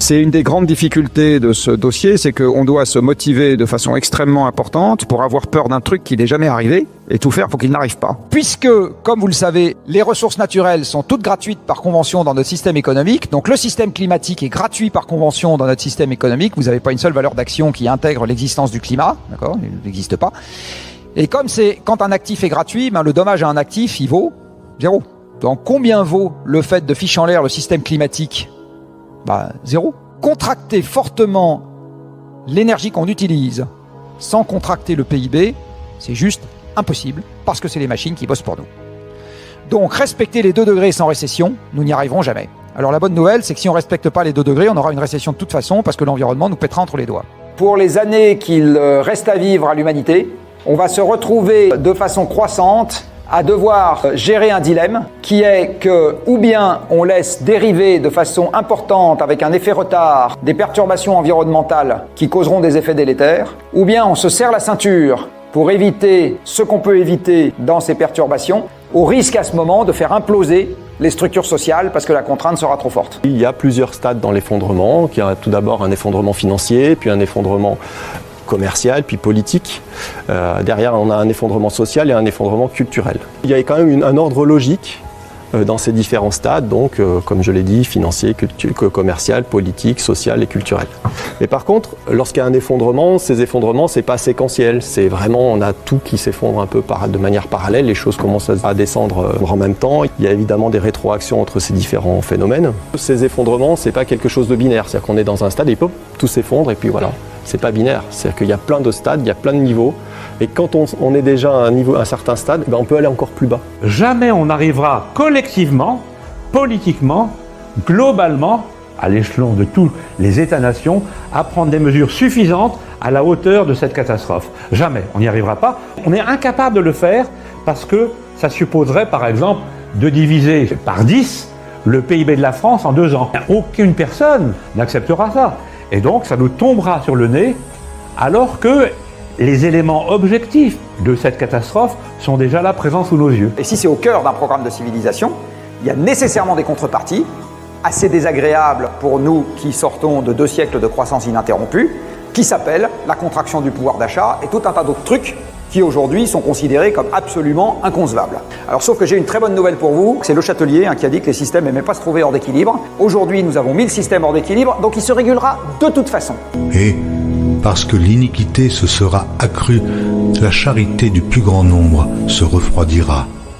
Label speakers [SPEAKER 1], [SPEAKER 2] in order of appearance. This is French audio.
[SPEAKER 1] C'est une des grandes difficultés de ce dossier, c'est qu'on doit se motiver de façon extrêmement importante pour avoir peur d'un truc qui n'est jamais arrivé et tout faire pour qu'il n'arrive pas. Puisque, comme vous le savez, les ressources naturelles sont toutes gratuites par convention dans notre système économique, donc le système climatique est gratuit par convention dans notre système économique, vous n'avez pas une seule valeur d'action qui intègre l'existence du climat, d'accord, il n'existe pas. Et comme quand un actif est gratuit, le dommage à un actif, il vaut 0. Donc combien vaut le fait de ficher en l'air le système climatique ? 0. Contracter fortement l'énergie qu'on utilise sans contracter le PIB, c'est juste impossible, parce que c'est les machines qui bossent pour nous. Donc respecter les 2 degrés sans récession, nous n'y arriverons jamais. Alors la bonne nouvelle, c'est que si on ne respecte pas les 2 degrés, on aura une récession de toute façon, parce que l'environnement nous pètera entre les doigts. Pour les années qu'il reste à vivre à l'humanité, on va se retrouver de façon croissante à devoir gérer un dilemme qui est que ou bien on laisse dériver de façon importante avec un effet retard des perturbations environnementales qui causeront des effets délétères, ou bien on se serre la ceinture pour éviter ce qu'on peut éviter dans ces perturbations, au risque à ce moment de faire imploser les structures sociales parce que la contrainte sera trop forte.
[SPEAKER 2] Il y a plusieurs stades dans l'effondrement. Il y a tout d'abord un effondrement financier, puis un effondrement commercial, puis politique. Derrière, on a un effondrement social et un effondrement culturel. Il y a quand même un ordre logique dans ces différents stades, donc comme je l'ai dit, financier, commercial, politique, social et culturel. Mais par contre, lorsqu'il y a un effondrement, ces effondrements, c'est pas séquentiel. C'est vraiment, on a tout qui s'effondre un peu de manière parallèle, les choses commencent à descendre en même temps. Il y a évidemment des rétroactions entre ces différents phénomènes. Ces effondrements, c'est pas quelque chose de binaire, c'est-à-dire qu'on est dans un stade et pop, tout s'effondre et puis voilà. C'est pas binaire, c'est-à-dire qu'il y a plein de stades, il y a plein de niveaux, et quand on est déjà à un certain stade, on peut aller encore plus bas.
[SPEAKER 3] Jamais on n'arrivera collectivement, politiquement, globalement, à l'échelon de tous les États-nations, à prendre des mesures suffisantes à la hauteur de cette catastrophe. Jamais, on n'y arrivera pas. On est incapable de le faire parce que ça supposerait, par exemple, de diviser par 10 le PIB de la France en 2 ans. Aucune personne n'acceptera ça. Et donc, ça nous tombera sur le nez, alors que les éléments objectifs de cette catastrophe sont déjà là, présents sous nos yeux.
[SPEAKER 1] Et si c'est au cœur d'un programme de civilisation, il y a nécessairement des contreparties, assez désagréables pour nous qui sortons de 2 siècles de croissance ininterrompue, qui s'appellent la contraction du pouvoir d'achat et tout un tas d'autres trucs qui aujourd'hui sont considérés comme absolument inconcevables. Alors sauf que j'ai une très bonne nouvelle pour vous, c'est Le Chatelier qui a dit que les systèmes n'aimaient pas se trouver hors d'équilibre. Aujourd'hui, nous avons mis le système hors d'équilibre, donc il se régulera de toute façon.
[SPEAKER 4] Et parce que l'iniquité se sera accrue, la charité du plus grand nombre se refroidira.